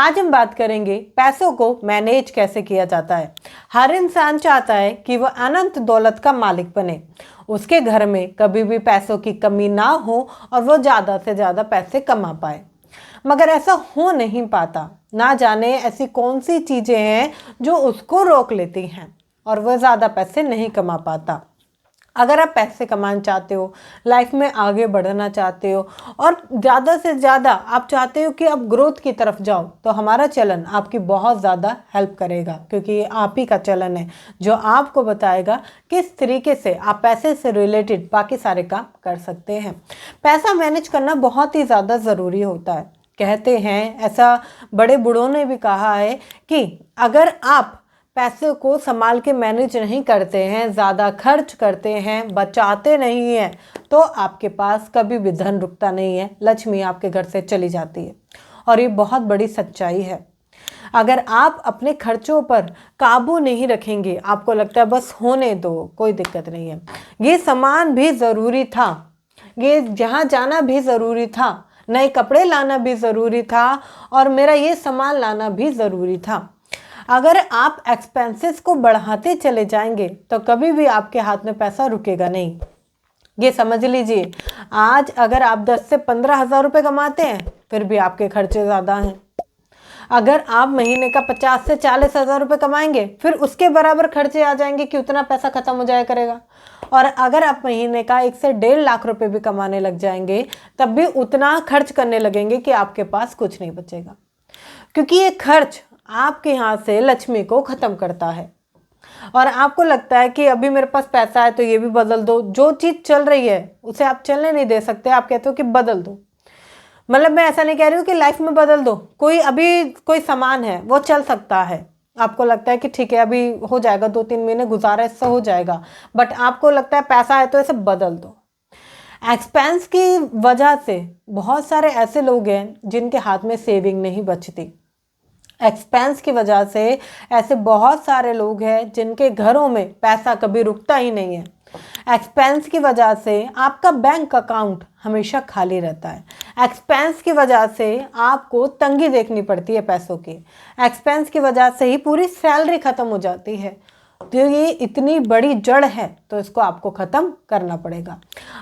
आज हम बात करेंगे पैसों को मैनेज कैसे किया जाता है। हर इंसान चाहता है कि वह अनंत दौलत का मालिक बने, उसके घर में कभी भी पैसों की कमी ना हो और वो ज़्यादा से ज़्यादा पैसे कमा पाए। मगर ऐसा हो नहीं पाता। ना जाने ऐसी कौन सी चीज़ें हैं जो उसको रोक लेती हैं और वह ज़्यादा पैसे नहीं कमा पाता। अगर आप पैसे कमाना चाहते हो, लाइफ में आगे बढ़ना चाहते हो और ज़्यादा से ज़्यादा आप चाहते हो कि आप ग्रोथ की तरफ जाओ, तो हमारा चैनल आपकी बहुत ज़्यादा हेल्प करेगा, क्योंकि ये आप ही का चैनल है जो आपको बताएगा किस तरीके से आप पैसे से रिलेटेड बाकी सारे काम कर सकते हैं। पैसा मैनेज करना बहुत ही ज़्यादा ज़रूरी होता है। कहते हैं, ऐसा बड़े बूढ़ों ने भी कहा है कि अगर आप पैसे को संभाल के मैनेज नहीं करते हैं, ज़्यादा खर्च करते हैं, बचाते नहीं हैं, तो आपके पास कभी भी धन रुकता नहीं है, लक्ष्मी आपके घर से चली जाती है। और ये बहुत बड़ी सच्चाई है। अगर आप अपने खर्चों पर काबू नहीं रखेंगे, आपको लगता है बस होने दो, कोई दिक्कत नहीं है, ये सामान भी ज़रूरी था, ये जहाँ जाना भी ज़रूरी था, नए कपड़े लाना भी ज़रूरी था और मेरा ये सामान लाना भी ज़रूरी था। अगर आप एक्सपेंसेस को बढ़ाते चले जाएंगे तो कभी भी आपके हाथ में पैसा रुकेगा नहीं। ये समझ लीजिए, आज अगर आप 10 से 15 हज़ार रुपये कमाते हैं, फिर भी आपके खर्चे ज़्यादा हैं। अगर आप महीने का 50 से 40 हज़ार रुपये कमाएंगे, फिर उसके बराबर खर्चे आ जाएंगे कि उतना पैसा खत्म हो जाया करेगा। और अगर आप महीने का 1 से 1.5 लाख रुपए भी कमाने लग जाएंगे, तब भी उतना खर्च करने लगेंगे कि आपके पास कुछ नहीं बचेगा, क्योंकि ये खर्च आपके यहाँ से लक्ष्मी को ख़त्म करता है। और आपको लगता है कि अभी मेरे पास पैसा है तो ये भी बदल दो, जो चीज़ चल रही है उसे आप चलने नहीं दे सकते, आप कहते हो कि बदल दो। मतलब मैं ऐसा नहीं कह रही हूँ कि लाइफ में बदल दो, कोई सामान है वो चल सकता है, आपको लगता है कि ठीक है अभी हो जाएगा, 2-3 महीने गुजारा इससे हो जाएगा, बट आपको लगता है पैसा है तो इसे बदल दो। एक्सपेंस की वजह से बहुत सारे ऐसे लोग हैं जिनके हाथ में सेविंग नहीं बचती। एक्सपेंस की वजह से ऐसे बहुत सारे लोग हैं जिनके घरों में पैसा कभी रुकता ही नहीं है। एक्सपेंस की वजह से आपका बैंक अकाउंट हमेशा खाली रहता है। एक्सपेंस की वजह से आपको तंगी देखनी पड़ती है पैसों की। एक्सपेंस की वजह से ही पूरी सैलरी ख़त्म हो जाती है। तो ये इतनी बड़ी जड़ है, तो इसको आपको ख़त्म करना पड़ेगा।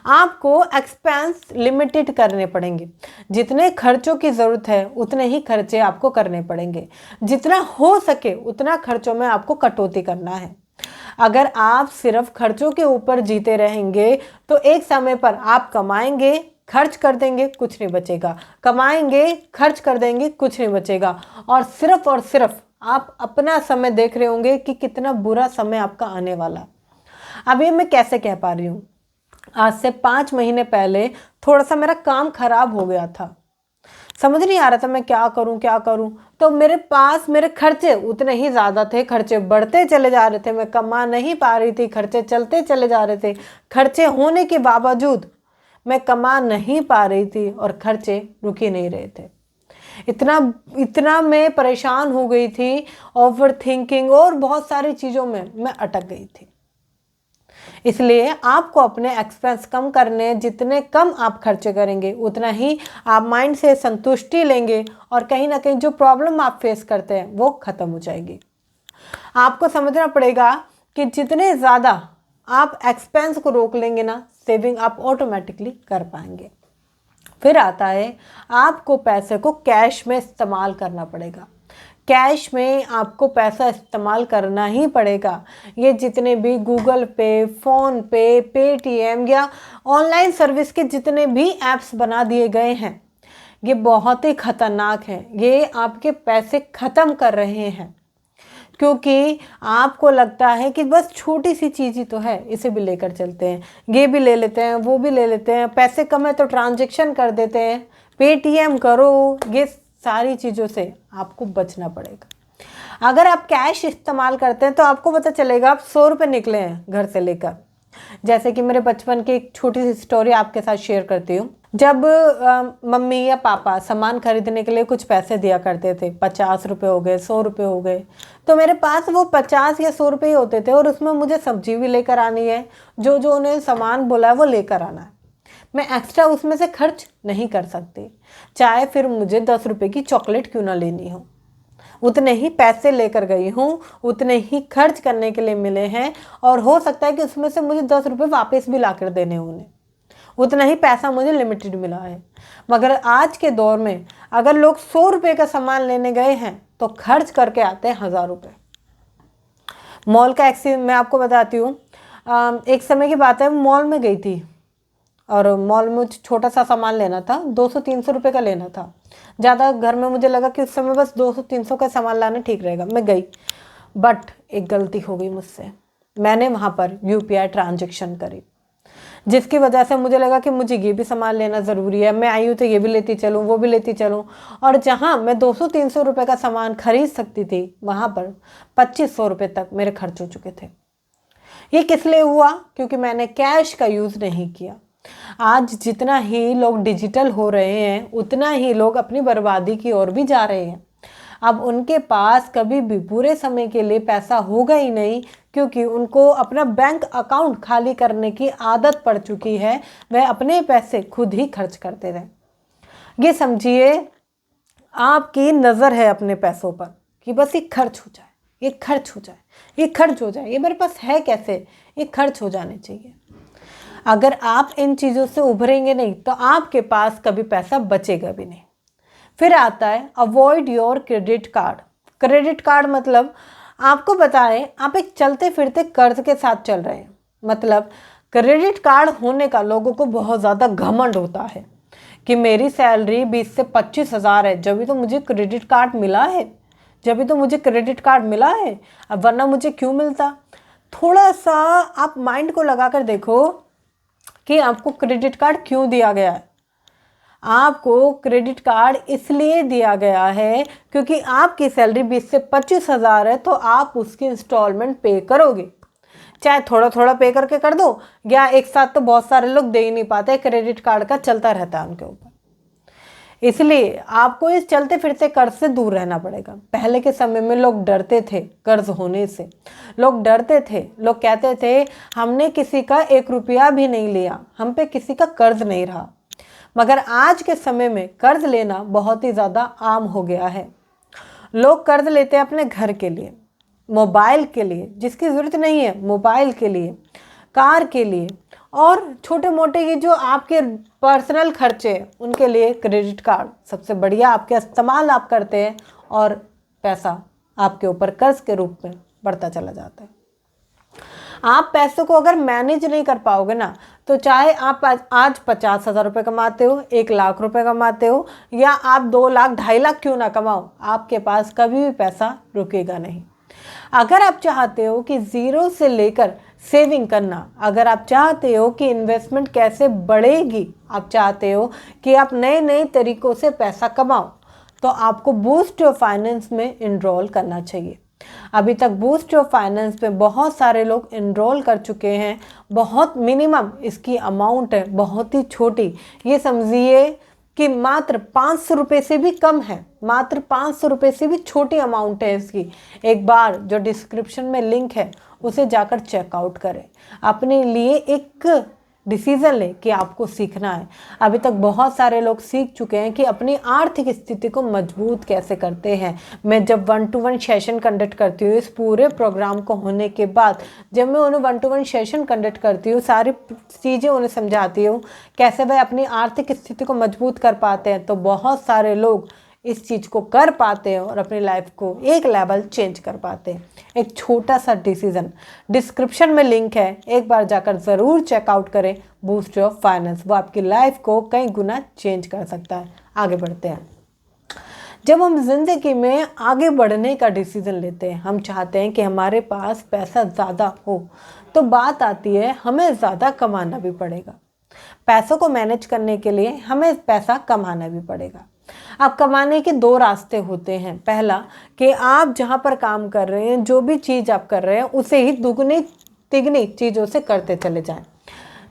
आपको एक्सपेंस लिमिटेड करने पड़ेंगे। जितने खर्चों की ज़रूरत है उतने ही खर्चे आपको करने पड़ेंगे। जितना हो सके उतना खर्चों में आपको कटौती करना है। अगर आप सिर्फ खर्चों के ऊपर जीते रहेंगे तो एक समय पर आप कमाएंगे, खर्च कर देंगे, कुछ नहीं बचेगा, कमाएंगे, खर्च कर देंगे, कुछ नहीं बचेगा, और सिर्फ आप अपना समय देख रहे होंगे कि कितना बुरा समय आपका आने वाला। अब ये मैं कैसे कह पा रही हूँ, आज से 5 महीने पहले थोड़ा सा मेरा काम खराब हो गया था, समझ नहीं आ रहा था मैं क्या करूं, तो मेरे पास मेरे खर्चे उतने ही ज़्यादा थे, खर्चे बढ़ते चले जा रहे थे, मैं कमा नहीं पा रही थी, खर्चे चलते चले जा रहे थे, खर्चे होने के बावजूद मैं कमा नहीं पा रही थी और खर्चे रुक ही नहीं रहे थे। इतना मैं परेशान हो गई थी, ओवर थिंकिंग और बहुत सारी चीज़ों में मैं अटक गई थी। इसलिए आपको अपने एक्सपेंस कम करने, जितने कम आप खर्चे करेंगे उतना ही आप माइंड से संतुष्टि लेंगे और कहीं ना कहीं जो प्रॉब्लम आप फेस करते हैं वो ख़त्म हो जाएगी। आपको समझना पड़ेगा कि जितने ज़्यादा आप एक्सपेंस को रोक लेंगे ना, सेविंग आप ऑटोमेटिकली कर पाएंगे। फिर आता है आपको पैसे को कैश में इस्तेमाल करना पड़ेगा। कैश में आपको पैसा इस्तेमाल करना ही पड़ेगा। ये जितने भी गूगल पे, फ़ोन पे, पेटीएम या ऑनलाइन सर्विस के जितने भी ऐप्स बना दिए गए हैं, ये बहुत ही ख़तरनाक हैं। ये आपके पैसे ख़त्म कर रहे हैं, क्योंकि आपको लगता है कि बस छोटी सी चीज़ ही तो है, इसे भी लेकर चलते हैं, ये भी ले लेते हैं, वो भी ले लेते हैं, पैसे कम है तो ट्रांजैक्शन कर देते हैं, पेटीएम करो। ये सारी चीज़ों से आपको बचना पड़ेगा। अगर आप कैश इस्तेमाल करते हैं तो आपको पता चलेगा आप 100 रुपये निकले हैं घर से लेकर। जैसे कि मेरे बचपन की एक छोटी सी स्टोरी आपके साथ शेयर करती हूँ। जब मम्मी या पापा सामान खरीदने के लिए कुछ पैसे दिया करते थे, 50 रुपये हो गए, 100 रुपये हो गए, तो मेरे पास वो 50 या 100 रुपये ही होते थे और उसमें मुझे सब्जी भी लेकर आनी है, जो उन्हें सामान बोला है वो लेकर आना है। मैं एक्स्ट्रा उसमें से खर्च नहीं कर सकती, चाहे फिर मुझे 10 रुपये की चॉकलेट क्यों ना लेनी हो। उतने ही पैसे लेकर गई हूँ, उतने ही खर्च करने के लिए मिले हैं, और हो सकता है कि उसमें से मुझे 10 रुपये वापस भी ला कर देने उन्हें। उतना ही पैसा मुझे लिमिटेड मिला है। मगर आज के दौर में अगर लोग 100 रुपये का सामान लेने गए हैं तो खर्च करके आते हैं 1000 रुपये। मॉल का मैं आपको बताती हूँ, एक समय की बात है, मॉल में गई थी और मॉल में मुझे छोटा सा सामान लेना था, 200-300 रुपये का लेना था। ज़्यादा घर में मुझे लगा कि उस समय बस 200-300 का सामान लाना ठीक रहेगा, मैं गई। बट एक गलती हो गई मुझसे, मैंने वहाँ पर UPI ट्रांजैक्शन करी, जिसकी वजह से मुझे लगा कि मुझे ये भी सामान लेना ज़रूरी है, मैं आई हूँ तो ये भी लेती चलूँ, वो भी लेती चलूँ। और जहाँ मैं 200-300 रुपये का सामान खरीद सकती थी, वहाँ पर 2500 रुपये तक मेरे खर्च हो चुके थे। ये किस लिए हुआ? क्योंकि मैंने कैश का यूज़ नहीं किया। आज जितना ही लोग डिजिटल हो रहे हैं, उतना ही लोग अपनी बर्बादी की ओर भी जा रहे हैं। अब उनके पास कभी भी पूरे समय के लिए पैसा होगा ही नहीं, क्योंकि उनको अपना बैंक अकाउंट खाली करने की आदत पड़ चुकी है। वह अपने पैसे खुद ही खर्च करते रहे। ये समझिए आपकी नज़र है अपने पैसों पर कि बस ये खर्च हो जाए, ये खर्च हो जाए, ये खर्च हो जाए, ये मेरे पास है कैसे, ये खर्च हो जाने चाहिए। अगर आप इन चीज़ों से उभरेंगे नहीं तो आपके पास कभी पैसा बचेगा भी नहीं। फिर आता है avoid your credit card. Credit card मतलब आपको बताएं, आप एक चलते फिरते कर्ज के साथ चल रहे हैं। मतलब क्रेडिट कार्ड होने का लोगों को बहुत ज़्यादा घमंड होता है कि मेरी सैलरी 20 से 25 हज़ार है, जब भी तो मुझे क्रेडिट कार्ड मिला है, जब भी तो मुझे क्रेडिट कार्ड मिला है, अब वरना मुझे क्यों मिलता। थोड़ा सा आप माइंड को लगा कर देखो कि आपको क्रेडिट कार्ड क्यों दिया गया है। आपको क्रेडिट कार्ड इसलिए दिया गया है क्योंकि आपकी सैलरी 20 से 25 हज़ार है, तो आप उसकी इंस्टॉलमेंट पे करोगे। चाहे थोड़ा थोड़ा पे करके कर दो, या एक साथ तो बहुत सारे लोग दे ही नहीं पाते, क्रेडिट कार्ड का चलता रहता है उनके ऊपर। इसलिए आपको इस चलते फिरते कर्ज से दूर रहना पड़ेगा। पहले के समय में लोग डरते थे कर्ज होने से, लोग डरते थे, लोग कहते थे हमने किसी का 1 रुपया भी नहीं लिया, हम पे किसी का कर्ज नहीं रहा। मगर आज के समय में कर्ज लेना बहुत ही ज़्यादा आम हो गया है। लोग कर्ज लेते हैं अपने घर के लिए, मोबाइल के लिए जिसकी ज़रूरत नहीं है, मोबाइल के लिए, कार के लिए, और छोटे मोटे ये जो आपके पर्सनल खर्चे उनके लिए क्रेडिट कार्ड सबसे बढ़िया आपके इस्तेमाल आप करते हैं, और पैसा आपके ऊपर कर्ज के रूप में बढ़ता चला जाता है। आप पैसों को अगर मैनेज नहीं कर पाओगे ना, तो चाहे आप आज 50,000 रुपये कमाते हो, 1,00,000 रुपये कमाते हो, या आप 2 लाख 2.5 लाख क्यों ना कमाओ, आपके पास कभी भी पैसा रुकेगा नहीं। अगर आप चाहते हो कि ज़ीरो से लेकर सेविंग करना, अगर आप चाहते हो कि इन्वेस्टमेंट कैसे बढ़ेगी, आप चाहते हो कि आप नए नए तरीक़ों से पैसा कमाओ, तो आपको बूस्ट योर फाइनेंस में इनरोल करना चाहिए। अभी तक बूस्ट योर फाइनेंस में बहुत सारे लोग इनरोल कर चुके हैं। बहुत मिनिमम इसकी अमाउंट है, बहुत ही छोटी। ये समझिए कि मात्र 500 रुपये से भी कम है, मात्र 500 रुपये से भी छोटी अमाउंट है इसकी। एक बार जो डिस्क्रिप्शन में लिंक है उसे जाकर चेकआउट करें, अपने लिए एक डिसीज़न लें कि आपको सीखना है। अभी तक बहुत सारे लोग सीख चुके हैं कि अपनी आर्थिक स्थिति को मजबूत कैसे करते हैं। मैं जब 1-to-1 सेशन कंडक्ट करती हूँ, इस पूरे प्रोग्राम को होने के बाद जब मैं उन्हें 1-to-1 सेशन कंडक्ट करती हूँ, सारी चीज़ें उन्हें समझाती हूँ कैसे वह अपनी आर्थिक स्थिति को मजबूत कर पाते हैं, तो बहुत सारे लोग इस चीज़ को कर पाते हैं और अपनी लाइफ को एक लेवल चेंज कर पाते हैं। एक छोटा सा डिसीजन, डिस्क्रिप्शन में लिंक है, एक बार जाकर ज़रूर चेकआउट करें। बूस्ट योर फाइनेंस, वो आपकी लाइफ को कई गुना चेंज कर सकता है। आगे बढ़ते हैं। जब हम ज़िंदगी में आगे बढ़ने का डिसीज़न लेते हैं, हम चाहते हैं कि हमारे पास पैसा ज़्यादा हो, तो बात आती है हमें ज़्यादा कमाना भी पड़ेगा। पैसों को मैनेज करने के लिए हमें पैसा कमाना भी पड़ेगा। अब कमाने के 2 रास्ते होते हैं। पहला कि आप जहाँ पर काम कर रहे हैं, जो भी चीज़ आप कर रहे हैं, उसे ही दुगनी तिगनी चीज़ों से करते चले जाएं।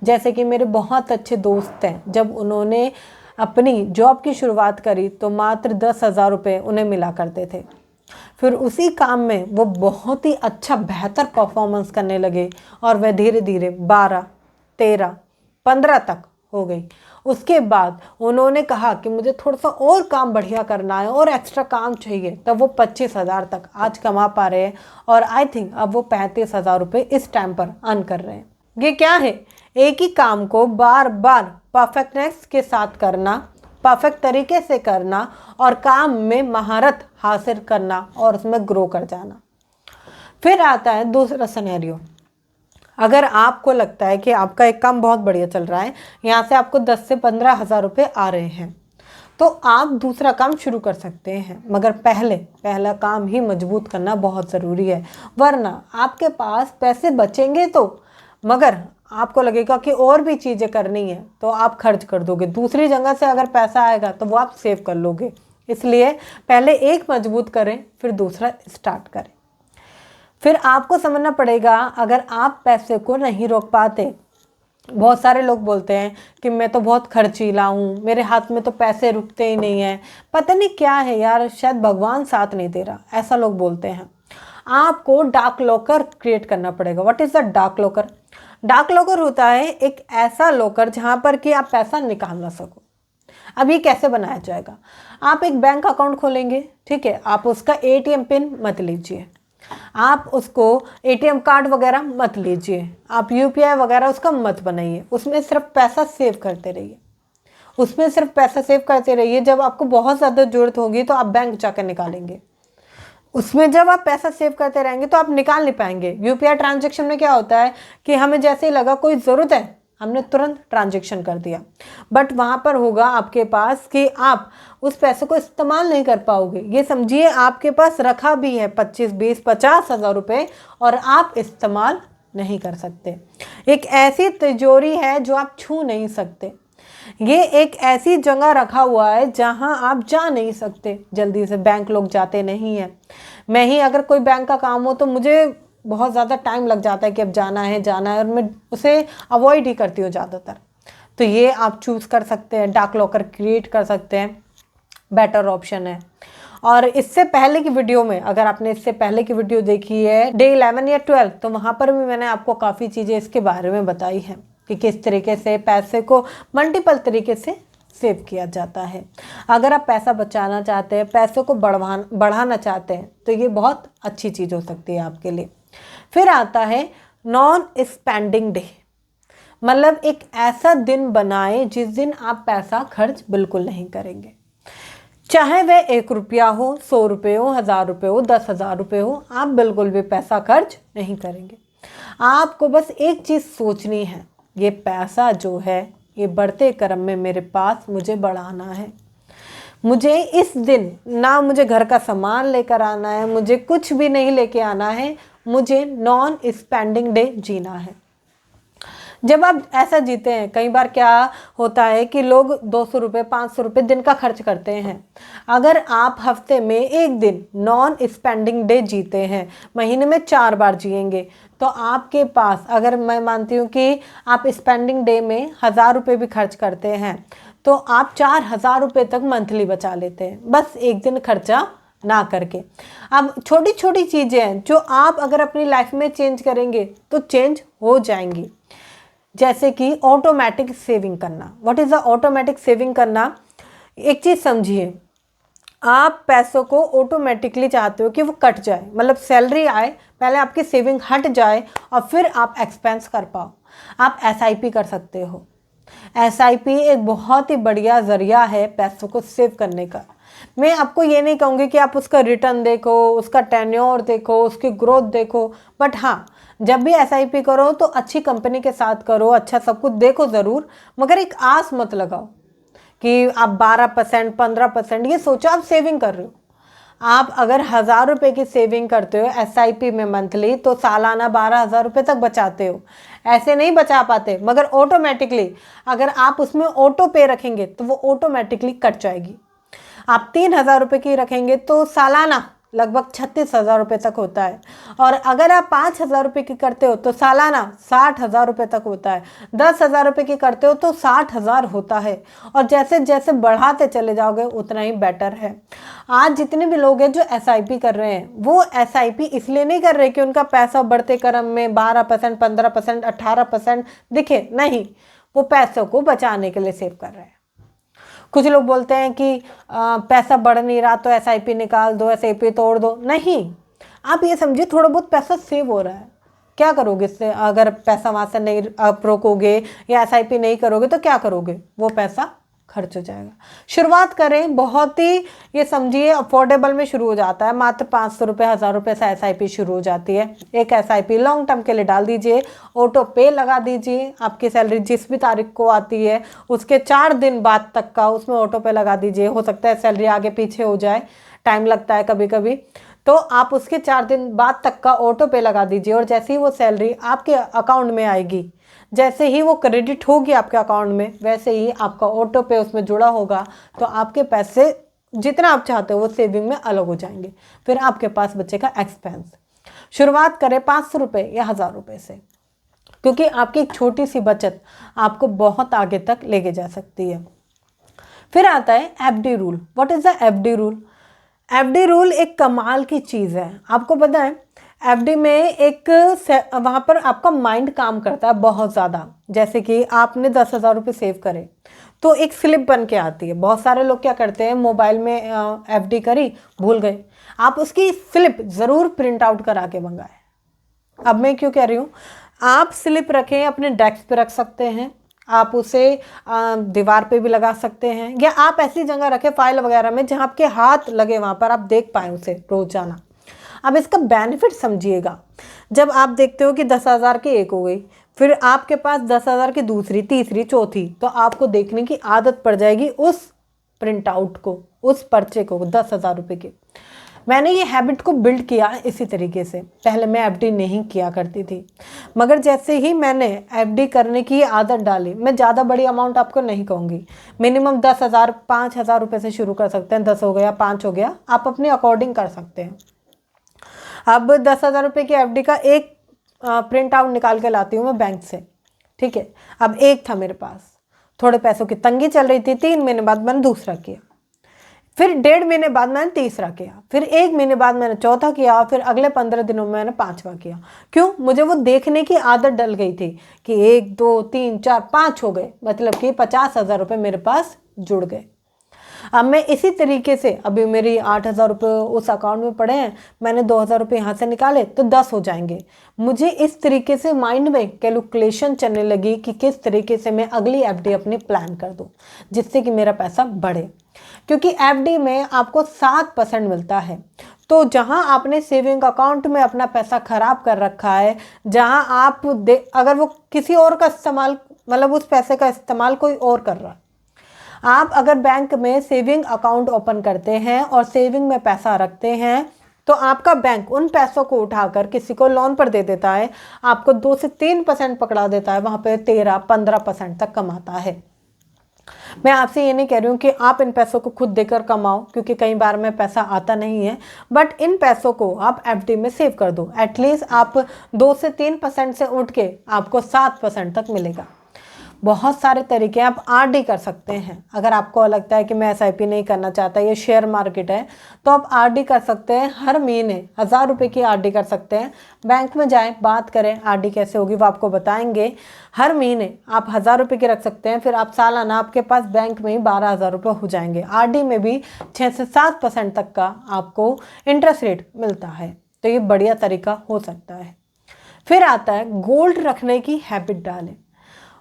जैसे कि मेरे बहुत अच्छे दोस्त हैं, जब उन्होंने अपनी जॉब की शुरुआत करी तो मात्र 10,000 रुपये उन्हें मिला करते थे। फिर उसी काम में वो बहुत ही अच्छा बेहतर परफॉर्मेंस करने लगे और वह धीरे धीरे 12, 13, 15 तक हो गई। उसके बाद उन्होंने कहा कि मुझे थोड़ा सा और काम बढ़िया करना है और एक्स्ट्रा काम चाहिए, तब वो 25,000 तक आज कमा पा रहे हैं और आई थिंक अब वो 35,000 रुपये इस टाइम पर अर्न कर रहे हैं। ये क्या है? एक ही काम को बार बार परफेक्टनेस के साथ करना, परफेक्ट तरीके से करना और काम में महारत हासिल करना और उसमें ग्रो कर जाना। फिर आता है दूसरा सिनेरियो। अगर आपको लगता है कि आपका एक काम बहुत बढ़िया चल रहा है, यहाँ से आपको 10 से 15,000 रुपये आ रहे हैं, तो आप दूसरा काम शुरू कर सकते हैं, मगर पहला काम ही मजबूत करना बहुत ज़रूरी है। वरना आपके पास पैसे बचेंगे तो, मगर आपको लगेगा कि और भी चीज़ें करनी है तो आप खर्च कर दोगे। दूसरी जगह से अगर पैसा आएगा तो वो आप सेव कर लोगे। इसलिए पहले एक मजबूत करें, फिर दूसरा स्टार्ट करें। फिर आपको समझना पड़ेगा, अगर आप पैसे को नहीं रोक पाते, बहुत सारे लोग बोलते हैं कि मैं तो बहुत खर्चीला हूँ, मेरे हाथ में तो पैसे रुकते ही नहीं हैं, पता नहीं क्या है यार, शायद भगवान साथ नहीं दे रहा, ऐसा लोग बोलते हैं। आपको डार्क लॉकर क्रिएट करना पड़ेगा। What is the dark locker? Dark locker होता है एक ऐसा लॉकर जहाँ पर कि आप पैसा निकाल ना सको। अब ये कैसे बनाया जाएगा? आप एक बैंक अकाउंट खोलेंगे, ठीक है, आप उसका ATM पिन मत लीजिए, आप उसको ATM कार्ड वगैरह मत लीजिए, आप UPI वगैरह उसका मत बनाइए, उसमें सिर्फ पैसा सेव करते रहिए, उसमें सिर्फ पैसा सेव करते रहिए। जब आपको बहुत ज़्यादा ज़रूरत होगी तो आप बैंक जाकर निकालेंगे। उसमें जब आप पैसा सेव करते रहेंगे तो आप निकाल नहीं पाएंगे। UPI ट्रांजेक्शन में क्या होता है कि हमें जैसे ही लगा कोई ज़रूरत है, हमने तुरंत ट्रांजेक्शन कर दिया, बट वहाँ पर होगा आपके पास कि आप उस पैसे को इस्तेमाल नहीं कर पाओगे। ये समझिए आपके पास रखा भी है 25, 20, 50,000 रुपये और आप इस्तेमाल नहीं कर सकते। एक ऐसी तिजोरी है जो आप छू नहीं सकते। ये एक ऐसी जगह रखा हुआ है जहां आप जा नहीं सकते जल्दी से। बैंक लोग जाते नहीं हैं। मैं ही अगर कोई बैंक का काम हो तो मुझे बहुत ज़्यादा टाइम लग जाता है कि अब जाना है और मैं उसे अवॉइड ही करती हूँ ज़्यादातर। तो ये आप चूज़ कर सकते हैं, डार्क लॉकर क्रिएट कर सकते हैं, बेटर ऑप्शन है। और इससे पहले की वीडियो में, अगर आपने इससे पहले की वीडियो देखी है डे 11 या 12, तो वहाँ पर भी मैंने आपको काफ़ी चीज़ें इसके बारे में बताई हैं कि किस तरीके से पैसे को मल्टीपल तरीके से सेव किया जाता है। अगर आप पैसा बचाना चाहते हैं, पैसों को बढ़ाना चाहते हैं, तो ये बहुत अच्छी चीज़ हो सकती है आपके लिए। फिर आता है नॉन स्पेंडिंग डे, मतलब एक ऐसा दिन बनाए जिस दिन आप पैसा खर्च बिल्कुल नहीं करेंगे। चाहे वह 1 रुपया हो, 100 रुपये हो, 1000 रुपये हो, 10,000 रुपये हो, आप बिल्कुल भी पैसा खर्च नहीं करेंगे। आपको बस एक चीज़ सोचनी है, ये पैसा जो है ये बढ़ते क्रम में मेरे पास मुझे बढ़ाना है। मुझे इस दिन ना मुझे घर का सामान लेकर आना है, मुझे कुछ भी नहीं लेके आना है, मुझे नॉन स्पेंडिंग डे जीना है। जब आप ऐसा जीते हैं, कई बार क्या होता है कि लोग 200 रुपये 500 रुपये दिन का खर्च करते हैं। अगर आप हफ्ते में एक दिन नॉन स्पेंडिंग डे जीते हैं, महीने में 4 बार जिएंगे, तो आपके पास, अगर मैं मानती हूँ कि आप स्पेंडिंग डे में 1000 रुपये भी खर्च करते हैं, तो आप 4000 रुपये तक मंथली बचा लेते हैं, बस एक दिन खर्चा ना करके। अब छोटी छोटी चीज़ें हैं जो आप अगर अपनी लाइफ में चेंज करेंगे तो चेंज हो जाएंगी। जैसे कि ऑटोमेटिक सेविंग करना। What is the automatic saving करना? एक चीज़ समझिए, आप पैसों को ऑटोमेटिकली चाहते हो कि वो कट जाए, मतलब सैलरी आए, पहले आपकी सेविंग हट जाए और फिर आप एक्सपेंस कर पाओ। आप SIP कर सकते हो। SIP एक बहुत ही बढ़िया ज़रिया है पैसों को सेव करने का। मैं आपको ये नहीं कहूँगी कि आप उसका रिटर्न देखो, उसका टेन्योर देखो, उसकी ग्रोथ देखो, बट हाँ, जब भी SIP करो तो अच्छी कंपनी के साथ करो, अच्छा सब कुछ देखो ज़रूर, मगर एक आस मत लगाओ कि आप 12%, 15%, ये सोचो आप सेविंग कर रहे हो। आप अगर 1000 रुपये की सेविंग करते हो SIP में मंथली, तो सालाना 12,000 रुपये तक बचाते हो। ऐसे नहीं बचा पाते, मगर ऑटोमेटिकली अगर आप उसमें ऑटो पे रखेंगे तो वो ऑटोमेटिकली कट जाएगी। आप 3000 रुपये की रखेंगे तो सालाना लगभग 36,000 रुपये तक होता है, और अगर आप 5,000 रुपये की करते हो तो सालाना 60,000 रुपये तक होता है। 10,000 रुपये की करते हो तो 60,000 होता है, और जैसे जैसे बढ़ाते चले जाओगे उतना ही बेटर है। आज जितने भी लोग हैं जो SIP कर रहे हैं, वो SIP इसलिए नहीं कर रहे कि उनका पैसा बढ़ते क्रम में 12%, 15%, 18% दिखे, नहीं, वो पैसों को बचाने के लिए सेव कर रहे हैं। कुछ लोग बोलते हैं कि पैसा बढ़ नहीं रहा तो एसआईपी निकाल दो, एसआईपी तोड़ दो। नहीं, आप ये समझिए थोड़ा बहुत पैसा सेव हो रहा है। क्या करोगे इससे? अगर पैसा वहाँ से नहीं आप रोकोगे या एसआईपी नहीं करोगे तो क्या करोगे? वो पैसा खर्च हो जाएगा। शुरुआत करें बहुत ही, ये समझिए अफोर्डेबल में शुरू हो जाता है। मात्र 500 रुपये, 1000 रुपये से एसआईपी शुरू हो जाती है। एक एसआईपी लॉन्ग टर्म के लिए डाल दीजिए, ऑटो पे लगा दीजिए। आपकी सैलरी जिस भी तारीख को आती है उसके 4 दिन बाद तक का उसमें ऑटो पे लगा दीजिए। हो सकता है सैलरी आगे पीछे हो जाए, टाइम लगता है कभी कभी, तो आप उसके 4 दिन बाद तक का ऑटो पे लगा दीजिए। और जैसे ही वो सैलरी आपके अकाउंट में आएगी, जैसे ही वो क्रेडिट होगी आपके अकाउंट में, वैसे ही आपका ऑटो पे उसमें जुड़ा होगा, तो आपके पैसे जितना आप चाहते हो वो सेविंग में अलग हो जाएंगे। फिर आपके पास बचेगा एक्सपेंस। शुरुआत करें 500 रुपये या 1000 रुपये से, क्योंकि आपकी एक छोटी सी बचत आपको बहुत आगे तक लेके जा सकती है। फिर आता है FD rule. What is the FD rule? FD rule एक कमाल की चीज़ है। आपको पता है एफडी में एक वहाँ पर आपका माइंड काम करता है बहुत ज़्यादा। जैसे कि आपने 10,000 रुपये सेव करे तो एक स्लिप बन के आती है। बहुत सारे लोग क्या करते हैं, मोबाइल में एफडी करी, भूल गए। आप उसकी स्लिप ज़रूर प्रिंट आउट करा के मंगाएं। अब मैं क्यों कह रही हूँ, आप स्लिप रखें, अपने डेस्क पे रख सकते हैं, आप उसे दीवार पे भी लगा सकते हैं, या आप ऐसी जगह रखें फाइल वगैरह में जहाँ आपके हाथ लगे, वहाँ पर आप देख पाएँ उसे रोजाना। अब इसका बेनिफिट समझिएगा। जब आप देखते हो कि 10,000 की एक हो गई, फिर आपके पास 10,000 की दूसरी, तीसरी, चौथी, तो आपको देखने की आदत पड़ जाएगी उस प्रिंट आउट को, उस पर्चे को, 10,000 रुपये के। मैंने ये हैबिट को बिल्ड किया इसी तरीके से। पहले मैं एफडी नहीं किया करती थी, मगर जैसे ही मैंने एफडी करने की आदत डाली, मैं ज़्यादा बड़ी अमाउंट आपको नहीं कहूँगी, मिनिमम 10,000, 5,000 रुपये से शुरू कर सकते हैं। 10 हो गया, 5 हो गया, आप अपने अकॉर्डिंग कर सकते हैं। अब 10,000 रुपये की एफडी का एक प्रिंट आउट निकाल के लाती हूँ मैं बैंक से, ठीक है। अब एक था मेरे पास, थोड़े पैसों की तंगी चल रही थी, 3 महीने बाद मैंने दूसरा किया, फिर 1.5 महीने बाद मैंने तीसरा किया, फिर 1 महीने बाद मैंने चौथा किया, फिर अगले 15 दिनों में मैंने 5वां किया। क्यों? मुझे वो देखने की आदत डल गई थी कि 1, 2, 3, 4, 5 हो गए, मतलब कि 50,000 रुपये मेरे पास जुड़ गए। अब मैं इसी तरीके से, अभी मेरी 8,000 रुपये उस अकाउंट में पड़े हैं, मैंने 2,000 रुपये यहाँ से निकाले तो 10 हो जाएंगे। मुझे इस तरीके से माइंड में कैलकुलेशन चलने लगी कि किस तरीके से मैं अगली एफडी अपनी प्लान कर दूँ जिससे कि मेरा पैसा बढ़े। क्योंकि एफडी में आपको 7% मिलता है। तो जहां आपने सेविंग अकाउंट में अपना पैसा खराब कर रखा है, जहां आप अगर वो किसी और का इस्तेमाल, मतलब उस पैसे का इस्तेमाल कोई और कर रहा है, आप अगर बैंक में सेविंग अकाउंट ओपन करते हैं और सेविंग में पैसा रखते हैं, तो आपका बैंक उन पैसों को उठाकर किसी को लोन पर दे देता है, आपको 2 से 3% पकड़ा देता है, वहाँ पे 13-15% तक कमाता है। मैं आपसे ये नहीं कह रही हूँ कि आप इन पैसों को खुद देकर कमाओ, क्योंकि कई बार में पैसा आता नहीं है, बट इन पैसों को आप एफडी में सेव कर दो। एटलीस्ट आप 2 से 3% से उठ के आपको 7% तक मिलेगा। बहुत सारे तरीके हैं। आप आरडी कर सकते हैं। अगर आपको लगता है कि मैं एसआईपी नहीं करना चाहता, ये शेयर मार्केट है, तो आप आरडी कर सकते हैं। हर महीने 1000 रुपये की आरडी कर सकते हैं। बैंक में जाएं, बात करें आरडी कैसे होगी, वो आपको बताएंगे। हर महीने आप 1000 रुपये की रख सकते हैं, फिर आप सालाना आपके पास बैंक में ही 12,000 रुपये हो जाएंगे। आरडी में भी 6 से 7% तक का आपको इंटरेस्ट रेट मिलता है। तो ये बढ़िया तरीका हो सकता है। फिर आता है गोल्ड रखने की हैबिट डालें।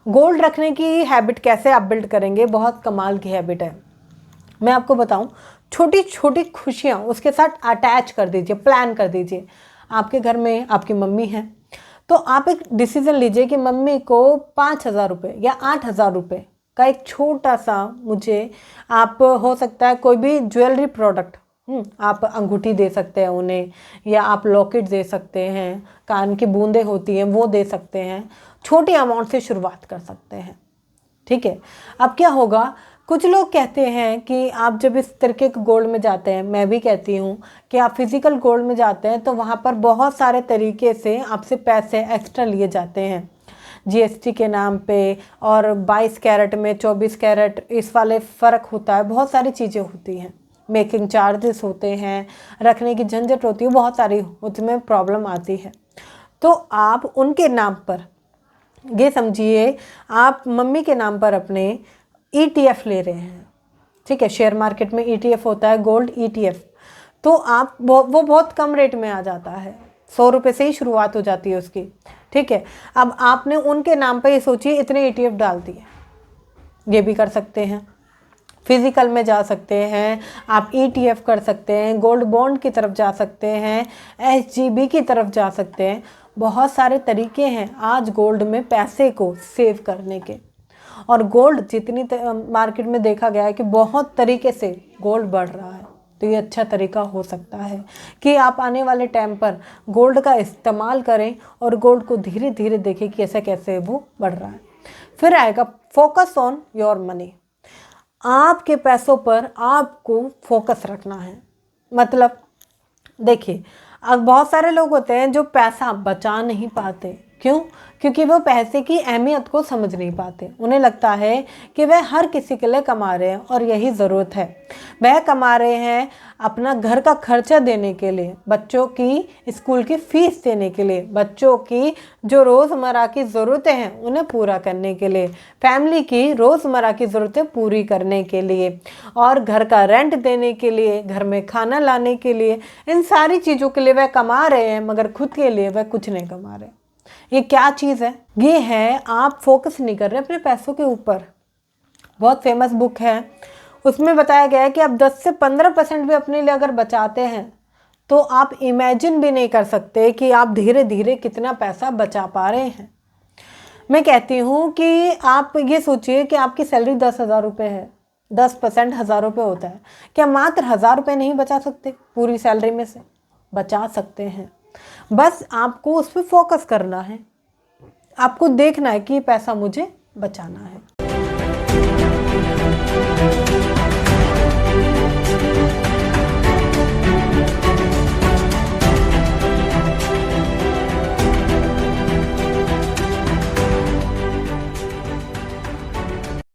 गोल्ड रखने की हैबिट कैसे आप बिल्ड करेंगे? बहुत कमाल की हैबिट है। मैं आपको बताऊं, छोटी छोटी खुशियां उसके साथ अटैच कर दीजिए, प्लान कर दीजिए। आपके घर में आपकी मम्मी है, तो आप एक डिसीजन लीजिए कि मम्मी को 5,000 रुपये या 8,000 रुपये का एक छोटा सा, मुझे आप हो सकता है कोई भी ज्वेलरी प्रोडक्ट, आप अंगूठी दे सकते हैं उन्हें, या आप लॉकेट दे सकते हैं, कान की बूंदें होती हैं वो दे सकते हैं। छोटी अमाउंट से शुरुआत कर सकते हैं, ठीक है। अब क्या होगा, कुछ लोग कहते हैं कि आप जब इस तरीके के गोल्ड में जाते हैं, मैं भी कहती हूँ कि आप फिजिकल गोल्ड में जाते हैं तो वहाँ पर बहुत सारे तरीके से आपसे पैसे एक्स्ट्रा लिए जाते हैं, जीएसटी के नाम पे, और 22 कैरेट में 24 कैरेट इस वाले फ़र्क होता है। बहुत सारी चीज़ें होती हैं, मेकिंग चार्जेस होते हैं, रखने की झंझट होती है, बहुत सारी उसमें प्रॉब्लम आती है। तो आप उनके नाम पर ये समझिए आप मम्मी के नाम पर अपने ETF ले रहे हैं, ठीक है। शेयर मार्केट में ETF होता है, गोल्ड ETF। तो आप वो बहुत कम रेट में आ जाता है, 100 रुपये से ही शुरुआत हो जाती है उसकी, ठीक है। अब आपने उनके नाम पर ये सोचिए इतने ETF डाल दिए, ये भी कर सकते हैं। फिजिकल में जा सकते हैं आप, ETF कर सकते हैं, गोल्ड बॉन्ड की तरफ जा सकते हैं, SGB की तरफ जा सकते हैं। बहुत सारे तरीके हैं आज गोल्ड में पैसे को सेव करने के। और गोल्ड जितनी मार्केट में देखा गया है कि बहुत तरीके से गोल्ड बढ़ रहा है, तो ये अच्छा तरीका हो सकता है कि आप आने वाले टाइम पर गोल्ड का इस्तेमाल करें और गोल्ड को धीरे धीरे देखें कि कैसे कैसे वो बढ़ रहा है। फिर आएगा फोकस ऑन योर मनी। आपके पैसों पर आपको फोकस रखना है। मतलब देखिए, अब बहुत सारे लोग होते हैं जो पैसा बचा नहीं पाते। क्यों? क्योंकि वो पैसे की अहमियत को समझ नहीं पाते। उन्हें लगता है कि वह हर किसी के लिए कमा रहे हैं और यही ज़रूरत है। वह कमा रहे हैं अपना घर का खर्चा देने के लिए, बच्चों की स्कूल की फ़ीस देने के लिए, बच्चों की जो रोज़मर्रा की ज़रूरतें हैं उन्हें पूरा करने के लिए, फैमिली की रोज़मर्रा की ज़रूरतें पूरी करने के लिए, और घर का रेंट देने के लिए, घर में खाना लाने के लिए। इन सारी चीज़ों के लिए वह कमा रहे हैं, मगर खुद के लिए वह कुछ नहीं कमा रहे। ये क्या चीज़ है? ये है आप फोकस नहीं कर रहे अपने पैसों के ऊपर। बहुत फेमस बुक है, उसमें बताया गया है कि आप 10 से 15% भी अपने लिए अगर बचाते हैं तो आप इमेजिन भी नहीं कर सकते कि आप धीरे धीरे कितना पैसा बचा पा रहे हैं। मैं कहती हूँ कि आप ये सोचिए कि आपकी सैलरी 10,000 रुपये है, 10% 1,000 रुपये होता है। क्या मात्र 1,000 रुपये नहीं बचा सकते? पूरी सैलरी में से बचा सकते हैं। बस आपको उस पर फोकस करना है, आपको देखना है कि ये पैसा मुझे बचाना है।